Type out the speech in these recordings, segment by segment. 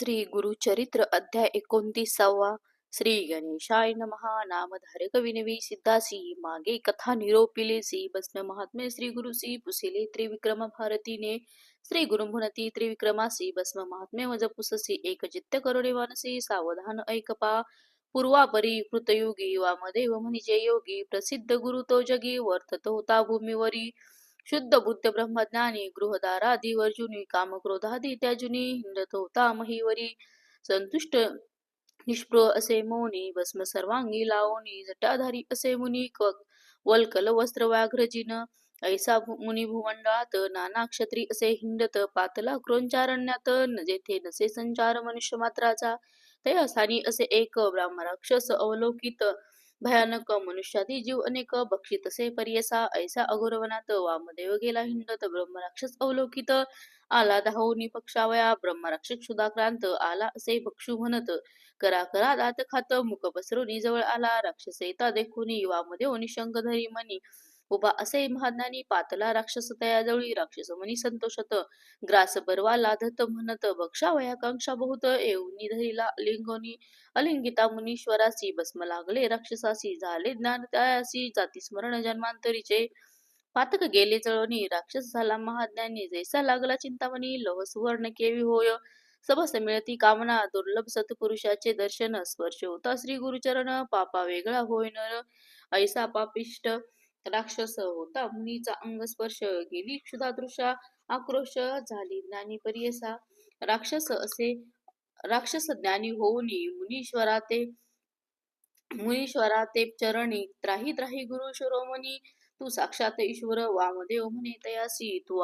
श्री गुरुचरित्र अध्याय 29. श्री गणेशाय नमः. नामधारक विनवी सिद्धासी मागे कथा निरोपिलेसी बसन महात्मे श्री गुरुसी पुसिले त्रिविक्रम भारतीने श्री गुरुमुनती त्रिविक्रमासी भस्म महात्मे वजपुससी एक चित्त करुणे मानसी सावधान ऐकपा पूर्वापरी कृतयुगी वामदेव म्हणजे योगी प्रसिद्ध गुरु तो जगी वर्तत होता भूमीवरी शुद्ध बुद्ध ब्रह्मज्ञानी गृहदारादी वर्जुनी कामक्रोधादी त्याजुनी हिंडत होता महीवरी संतुष्ट निष्प्र असे मौनी भस्म सर्वांगी लावणी जटाधारी असे मुनी वल्कल वस्त्र व्याघ्रजिन ऐसा मुनी भूमंडळात नाना क्षत्री असे हिंडत पातला क्रोंचारण्यात जेथे नसे संचार मनुष्य मात्राचा ते असानी असे एक ब्राह्मराक्षस अवलोकित भयानक मनुष्यादी जीव अनेक बक्षित असे पर्यसा ऐसा अघोरवनात वामदेव गेला हिंडत ब्रह्मराक्षस अवलोकित आला धावूनी पक्षावया ब्रह्मराक्षस क्षुधाक्रांत आला असे भक्षू म्हणत करा करा दात खात मुख पसरून जवळ आला राक्षस येता देखुनी वामदेव निशंक धरी मनी उभा असे महाज्ञानी पातला राक्षस तयाजवळी राक्षस मनी संतोषत ग्रास बरवा लाधत म्हणत बक्षावया कांक्षा बहुत येऊनी धरिला लिंगोनी अलिंगिता मुनीश्वरासी भस्म लागले राक्षसासी झाले ज्ञान त्यासी जाती स्मरण जन्मांतरीचे पातक गेले जळवणी राक्षस झाला महाज्ञानी जैसा लागला चिंतामणी लव सुवर्ण केवी होय सबस मिळती कामना दुर्लभ सत्पुरुषाचे दर्शन स्पर्श होता श्री गुरुचरण पापा वेगळा होय नर ऐसा पापिष्ट राक्षस होता मुनीचा अंग स्पर्श गेली क्षुधादृशा आक्रोश झाली ज्ञानी परियसा राक्षस ज्ञानी होऊनी मुनीश्वरा ते चरणी त्राही त्राही गुरु शिरोमणी तू साक्षात ईश्वर वामदेव म्हणे तयासी तू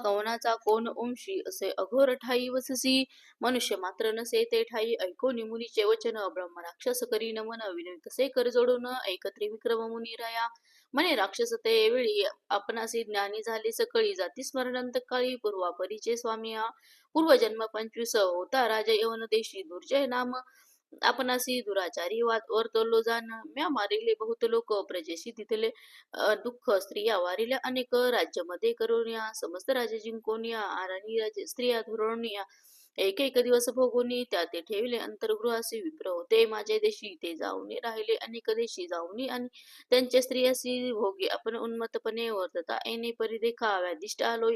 कवनाचा कोण ओंशी असे अघोर ठाई वससी मनुष्य मात्र नसे ते ठाई ऐकोनी मुनीचे वचन ब्रह्म राक्षस करी नमन विनय तसे कर जोडून ऐकत्री विक्रम मुनी राया म्हणे राक्षस ते वेळी आपणासी ज्ञानी झाले सकळी जाती स्मरणंत काळी पूर्वापरीचे स्वामी पूर्वजन्म 25 होता राजा यवन देशी दुर्जय नाम आपणासी दुराचारी वर्तवलो जाण म्या मारिले बहुत लोक प्रजेशी तिथले दुःख स्त्रिया वारिल्या अनेक राज्यामध्ये करुनिया समस्त राजे जिंकोनिया आराणी राजे स्त्रिया धुरोनिया एक एक दिवस भोगुनी त्या ते ठेवले अंतर्गृहासी विप्र होते माझे देशी ते जाऊनी राहिले अनेक देशी जाऊनी आणि त्यांच्या स्त्रियासी भोगी आपण उन्मत्तपणे वर्तता येणे परिदेखा व्याधिष्ट आलो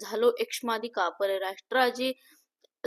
झालो एक्ष्मादिका परराष्ट्राजी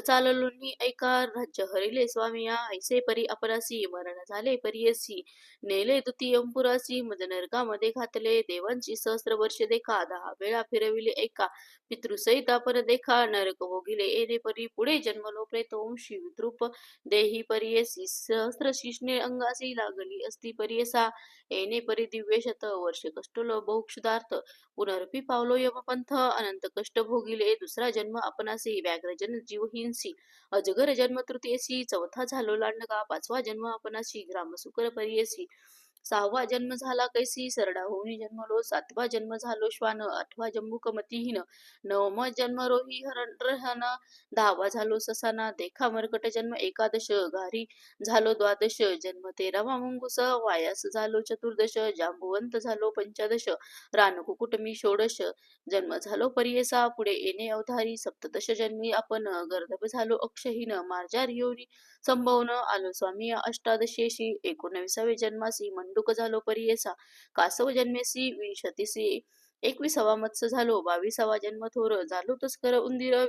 चाललोनी ऐका राज्य हरिले स्वामी या ऐसे परी अपरासी मरण झाले परियसी नेले द्वितीयंपुरासी मज नरकामध्ये घातले देवांची सहस्र वर्ष देखा 10 वेळा फिरविले ऐका पितृसहित पर देखा नरक भोगिले येणे परी पुढे जन्मलो प्रेतवंशी विद्रूप देही परियसी सहस्र शिष्णे अंगासी लागली असती परियसा येणे परी दिव्य शत वर्ष कष्टलो बहुक्षुधार्थ पुनरपी पावलो यमपंथ अनंत कष्ट भोगिले दुसरा जन्म आपणासी व्याघ्रजन जीवहीनसी अजगर जन्म तृतीयसी चौथा झालो लांडगा पाचवा जन्म आपणासी ग्रामसुकर परियसी सहावा जन्म झाला कैसी सरडा होऊन जन्मलो सातवा जन्म झालो श्वान आठवा जम्बुकमतीहीन नवमा जन्म रोही हरण 10वा झालो ससाना देखा मरकट जन्म एकादश घारी झालो द्वादश जन्म 13वा मुंगूस वायास झालो चतुर्दश जांबुवंत झालो पंचदश रानकुकुट मी षोडश जन्म झालो परियसा पुढे येणे अवधारी सप्तदश जन्मी आपण गर्दभ झालो अक्षहीन मार्जार योनी संभवन आलो स्वामी अष्टादशेशी 19व्या जन्मासी मंडूक झालो परियेसा कासव जन्मेसी विंशतीसी 21वा मत्स्य झालो 22वा जन्म थोर झालो तस्कर उंदीर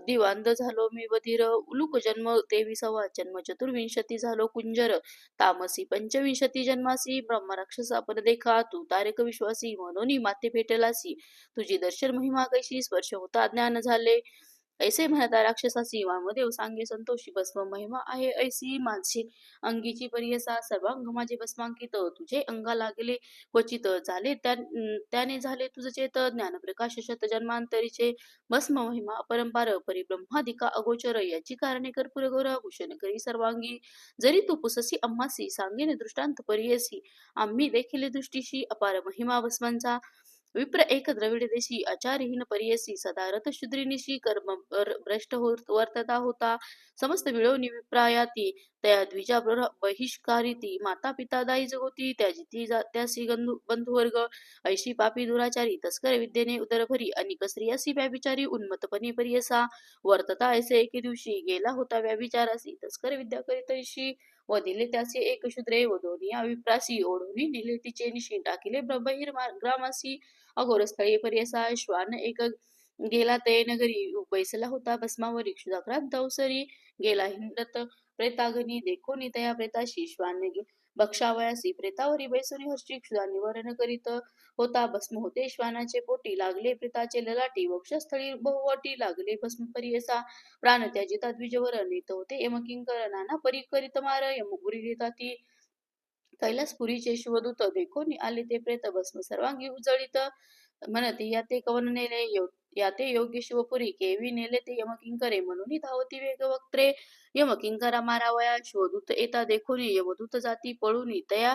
दिवांद झालो मी बधीर उलूक जन्म 23वा जन्म चतुर्विंशती झालो कुंजर तामसी पंचविंशती जन्मासी ब्रह्मराक्षस आपण देखा तू तारक विश्वासी म्हणून माते भेटलासी तुझी दर्शन महिमा कैशी स्पर्श होता ज्ञान झाले ऐसे म्हणता राक्षसासी वामदेव सांगे संतोषी भस्म महिमा आहे ऐसी मानसी अंगीची परियसा सर्वांग माझे भस्मांकित तुझे अंगा लागले क्वचित झाले त्याने झाले तुझ चेत ज्ञान प्रकाश शत जन्मांतरीचे भस्म महिमा अपरंपार परिब्रह्मादिका अगोचर याची कारणे कर्पूर गौर भूषण करी सर्वांगी जरी तू पुससी आम्हासी सांगेन दृष्टांत परियसी आम्ही देखील दृष्टीशी अपार महिमा भस्मांचा विप्र एक द्रविड देशी आचारहीन परियसी सदा रथशूद्रिनिशी कर्म भ्रष्ट वर्तता होता समस्त मिळवणी विप्रायाती त्या द्विजा बहिष्कारिती माता पिता दाई जगोती त्यासी बंधुवर्ग ऐशी पापी दुराचारी तस्कर विद्येने उदरभरी आणि स्त्रियासी व्याभिचारी उन्मत्तपणे परियसा वर्तता ऐसे एके दिवशी गेला होता व्याभिचारासी तस्कर विद्या करीत ऐशी व दिले त्याचे एक शूद्रे व दोन्ही विप्रासी ओढून नेले तिचे निशी टाकिले ग्रामासी अघोरस्थळी पर्यसा श्वान एक गेला ते नगरी बैसला होता भस्मावरी क्षुधाक्रांत अवसरी गेला हिंडत प्रेतागनी देखोनी तया प्रेताशी श्वान भक्षावयासी प्रेतावरी बैसोनी हर्षी क्षुधा निवारण करीत होता भस्म होते श्वानाचे पोटी लागले प्रेताचे ललाटी वक्षस्थळी बहुवाटी लागले भस्म परियसा प्राण त्याजिता द्विजवर नेत होते यमकिंकर नाना परी करीत मार यमपुरी देताती कैलासपुरीचे शिवदूत देखोनी आले ते प्रेत भस्म सर्वांगी उजळीत म्हणते याते कवन नेले याते योग्य शिवपुरी केवी नेले ते यमकिंकरे म्हणून धावती वेग वक्त्रे यमकिंकरा मारावया शिवदूत येता देखोनी यमदूत जाती पळूनी तया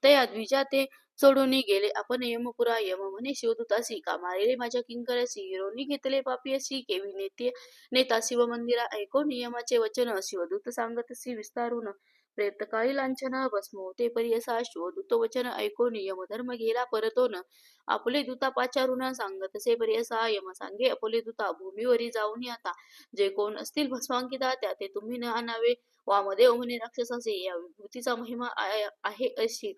तया द्विजा ते सोडून गेले आपण यमपुरा यम म्हणे शिवदूतासी का मारिले माझ्या किंकरासी हिरोनी घेतले पापी अशी केवी नेता शिव मंदिरा ऐकून यमाचे वचन शिवदूत सांगतसी विस्तारून प्रेतकाळी लांछन भस्म होते परियसा शिवदूत वचन ऐकून यमधर्म गेला परतोन आपले दूता पाचारून सांगतसे परियसा यम सांगे आपले दूता भूमीवरी जाऊन आता जे कोण असतील भस्मांकिता त्या ते तुम्ही न आणावे वामदेव म्हणे राक्षसाचे या विभूतीचा महिमा आहे अशी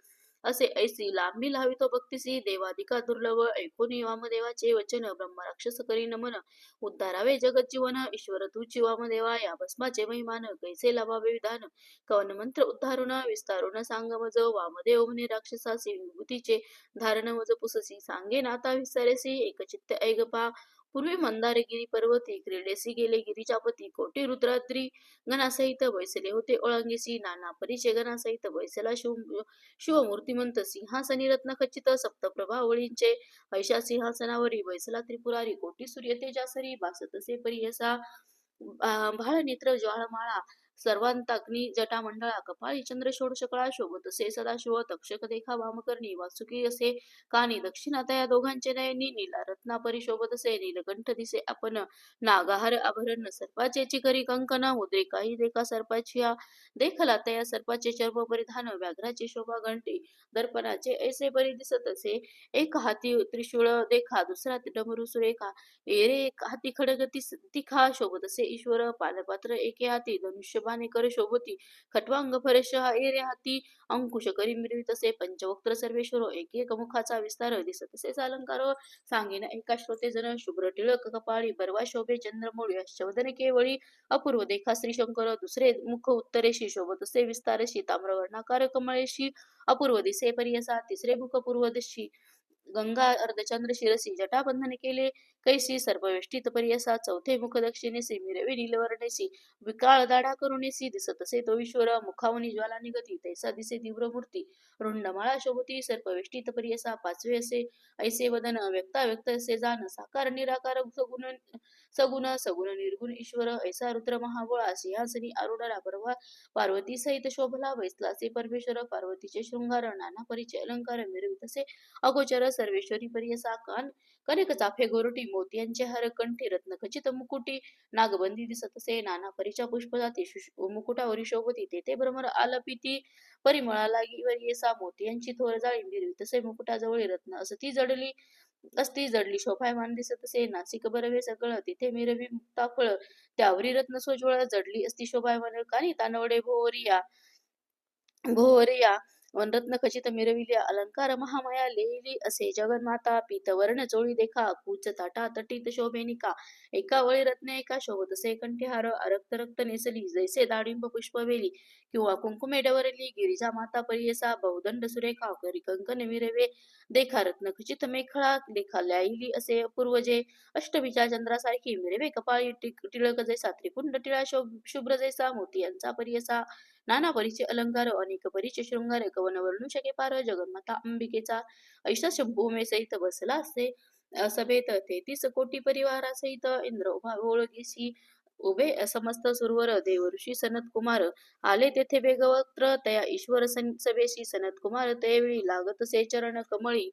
असे ऐसी लांबी लावितो भक्तीसी देवाधिका दुर्लभ ऐकून वामदेवाचे वचन ब्रह्म राक्षस करी नमन उद्धारावे जगत जीवन ईश्वर तूची वामदेवा या भस्माचे महिमान कैसे लाभावे विधान कवन मंत्र उद्धारून विस्तारून सांग मज वामदेव म्हणे राक्षसासी विभूतीचे धारण मज पुससी सांगे नाता विस्तारेसी एकचित्त ऐगपा पूर्वी मंदारगिरी पर्वती क्रीडेसी गेले गिरिजापती कोटी रुद्राद्री गणासहित बैसले होते ओळंगीसी नाना परिचे गणासहित बैसला शिवमूर्तिमंत सिंहासनी रत्नखचित सप्तप्रभावळींचे ऐशा सिंहासनावरी बैसला त्रिपुरारी कोटी सूर्य तेजासरी बासतसे परियसा भाळ नेत्र ज्वाळमाळा सर्वांताग्नी जटामंडळा कपाळी चंद्र षोडशकळा शोभतसे सदाशिव तक्षक देखा वामकर्णी वासुकी असे कानी दक्षिणात या दोघांचे नयनी नीला रत्ना परिशोभतसे नीलकंठ दिसे आपण नागाहार आभरण सर्पाचे चिकरी कंकण मुद्रे काही देखा सर्पाची देखला तया सर्पाचे चर्म परिधान व्याघ्राची शोभा घंटी दर्पणाचे ऐसे परी दिसत असे एक हाती त्रिशूळ देखा दुसरा डमरू सुरेखा एरे एक हाती खडग तिखा शोभत असे ईश्वर पालपात्र एके हाती धनुष्यबाणे कर शोभती खटवांग फरेश हा एरे हाती अंकुश करी मिरवित असे पंचवक्त्र सर्वेश्वर एक एक मुखाचा विस्तार दिसत असे अलंकार सांगेन एका श्रोते जन शुभ्र टिळक कपाळी परवा शोभे चंद्रमौळी अश्वदने केवळी अपूर्व देखा श्रीशंकर दुसरे मुख उत्तरेशी शोभत असे विस्तारशी ताम्रवर्णाकार कमळेशी अपूर्व दिसे परियसा तिसरे मुख पूर्वदिशी गंगा अर्धचंद्र शिरसी जटाबंधन केले कैसी सर्पवेष्टित परियसा चौथे मुख दक्षिणेसी मिरवी नीलवर्णेसी विकाळ दाढा करुणेसी दिसत असे तो ईश्वर मुखावनी ज्वाला निगती तैसा दिसे तीव्र मूर्ती रुंडमाळा शोभती सर्पवेष्टित परियसा पाचवे असे ऐसे वदन व्यक्ता व्यक्त असे जाण साकार निराकार सगुण सगुण सगुण निर्गुण ईश्वर ऐसा रुद्र महाबळा सिंहासनी आरुढला परवा पार्वती सहित शोभला बैसला असे परमेश्वर पार्वतीचे शृंगार नाना परीचे अलंकार मिरवित असे अगोचर सर्वेश्वरी परियसा कनेक चाफे गोरटी मोत्यांचे हार कंठी रत्न खचित मुकुटी नागबंदी दिसत असे नाना परीच्या पुष्पजाती मुकुटावरी शोभती तेथे भ्रमर आलपिती परिमळा लागी वरियसा मोत्यांची थोर जाळी मिरवी तसे मुकुटाजवळ रत्न असती जडली असती जडली शोभायमान दिसत असे नासिक बरवे सगळ तिथे मिरवी मुक्ता फळ त्यावरी रत्न सोज्वळ जडली असती शोभायमान कानी तानवडे भोवरिया वनरत्न खचित मिरविल्या अलंकार महामाया लेली असे जगन्माता पीतवर्ण चोळी देखा कूच ताटा तटीत शोभेनिका एका वळी रत्न एका शोभत असे कंठीहार रक्त रक्त नेसली जैसे दाडिंब पुष्पवेली किंवा कुंकुमे डवरली गिरिजा माता परियसा बहुदंड सुरेखा करी कंकन मिरवे देखा रत्न खचित मेखळा देखा ल्याईली असे पूर्वजे अष्टमीच्या चंद्रासारखी मिरवे कपाळी टिळक जैसा त्रिपुंड टिळा शुभ्र जैसा मोती यांचा परियसा नाना परीचे अलंकार अनेक परीचे शृंगार कवन वर्णू शके पार जगन्माता अंबिकेचा ऐशा शंभूमे सहित बसला असे सभेत 33 कोटी परिवारासहित इंद्र उभा ओळखीसी उभे समस्त सुरवर देव ऋषी सनत कुमार आले तेथे वेगवक्त्र तया ईश्वर सभेशी सनत कुमार त्यावेळी लागत से चरण कमळी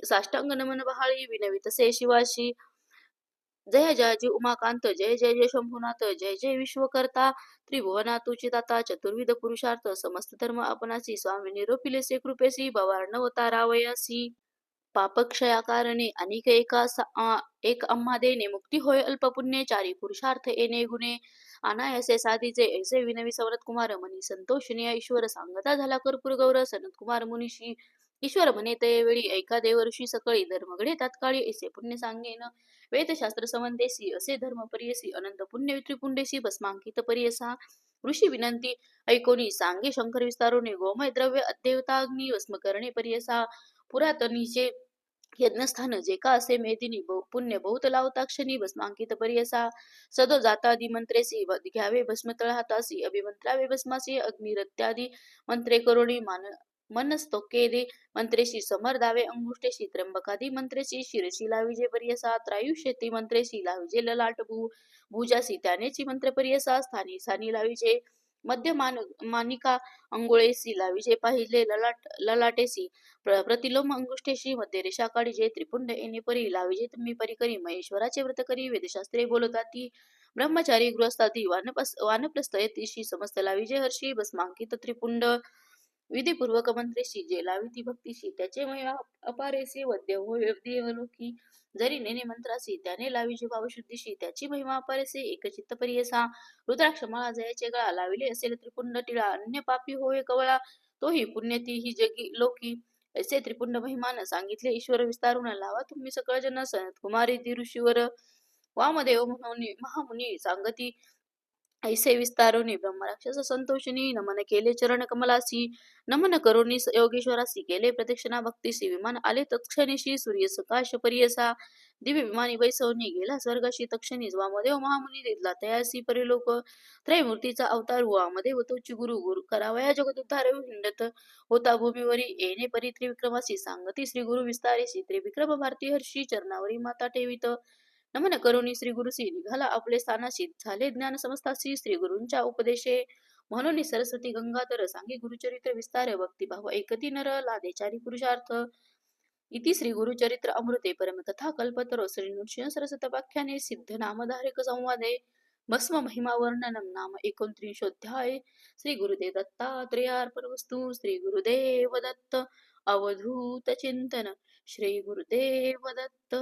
साष्टांग नमन बहाळी विनवितसे शिवाशी. जय जयाजी उमाकांत, जय जय जय शंभुनाथ, जय जय विश्वकर्ता, त्रिभुवनातुचिताता, चतुर्विध पुरुषार्थ, समस्त धर्म आपणासी, स्वामी निरोपिलेसे कृपेसी, भवार्णवतारावयासी. पापक्षया कारणे अनिक एक आम्हा देणे, मुक्ती होय अल्प पुण्ये, चारी पुरुषार्थ येणे गुणे. अनायासे साधीचे ऐसे विनवी सवरत कुमार मनी, संतोषिनी ईश्वर सांगता झाला कर्पूर गौर. सनत कुमार मुनीशी ईश्वर म्हणे ते वेळी, ऐका देव ऋषी सकळी, धर्मगडे तात्काळी ऐसे पुण्य सांगेन. वेदशास्त्र समंदेसी असे धर्म परियसी, अनंत पुण्य त्रिपुंडेसी भस्मांकित परियसा. ऋषी विनंती ऐकोनी सांगे शंकर विस्तारोने, गोमय द्रव्य अद्देवताग्नी भस्म करणे परियसा. पुरातनीचे यज्ञस्थान जे का असे मेदिनी, पुण्य बहुत लावताक्षणी भस्मांकित परियसा. सदो जातादी मंत्रेसी घ्यावे भस्म तळहातासी, अभिमंत्रावे भस्मासी अग्निरत्यादी मंत्रे करुणी मनस्तोके दे मंत्रेशी, समर दावे अंगुष्ठेशी, त्र्यंबकादी मंत्रेशी शिरसी लाविजे परियसा. त्रायुष्यती मंत्रेशी लाविजे ललाट भुजासी, त्यानेची मंत्र परियसा. स्थानी स्थानी लाविजे मध्य मानिका अंगुळेसी, लाविजे पाहिले ललाटेसी. प्रतिलोम अंगुष्ठेशी मध्ये रेषा काढिजे, त्रिपुंड येणे परी लाविजे तुम्ही परिकरी. महेश्वराचे व्रत करी वेदशास्त्रे बोलताती, ब्रह्मचारी गृहस्थाती वानप्रस्थ येतीशी, समस्त लाविजे हर्षी भस्मांकित त्रिपुंड. विधिपूर्वक मंत्रेशी जे लाविती भक्तीशी, त्याचे महिमा अपारेसी वद्य होय देवलोकी. जरी नेने मंत्रासी त्याने लाविजे भावशुद्धीशी, त्याची महिमा अपारेसी एकचित्त परियसा. रुद्राक्ष माळा जयाचे गळा, लाविले असेल त्रिपुंड टिळा, अन्य पापी होय कवळा, तोही पुण्यती ही जगी लोकी. ऐसे त्रिपुंड महिमान सांगितले ईश्वर विस्तारून, लावा तुम्ही सकळ जन. सनत कुमारी ऋषीवर वामदेव महामुनी सांगती ऐसे विस्तारोनी, ब्रह्मराक्षस संतोषिनी नमन केले चरण कमलासी. नमन करोनी योगेश्वरासी केले प्रदक्षिणा भक्तीसी. विमान आले तत्क्षणीशी सूर्य सकाश परियसा, दिव्य विमानी बैसवणी गेला स्वर्गाशी तक्षणी. वामदेव महामुनी दिला तयासी परिलोक, त्रयमूर्तीचा अवतार वामदेव तोची गुरु. गुरु करावया जगत उद्धार, हिंडत होता भूमीवरी येणे परी त्रिविक्रमासी. सांगती श्री गुरु विस्तारेसी, त्रिविक्रम भारती हर्षी चरणावरी माता ठेवित. नमन करुणी श्री गुरुसी निघाला आपले स्थानाशी, झाले ज्ञान समस्तासी श्री गुरूंच्या उपदेशे. म्हणून सरस्वती गंगाधर सांगे गुरुचरित्र विस्तार, भक्तिभाव ऐकती नर लादे चारी पुरुषार्थ. इति श्री गुरुचरित्र अमृते परमकथा कल्पतरो, श्री नृसिंह सरस्वत व्याख्याने सिद्ध नामधारक संवादे, भस्म महिमा वर्णनम नाम 29 श्री गुरुदेव दत्तात्रेयार्पणमस्तु. श्री गुरुदेव दत्त. अवधूत चिंतन. श्री गुरुदेव दत्त.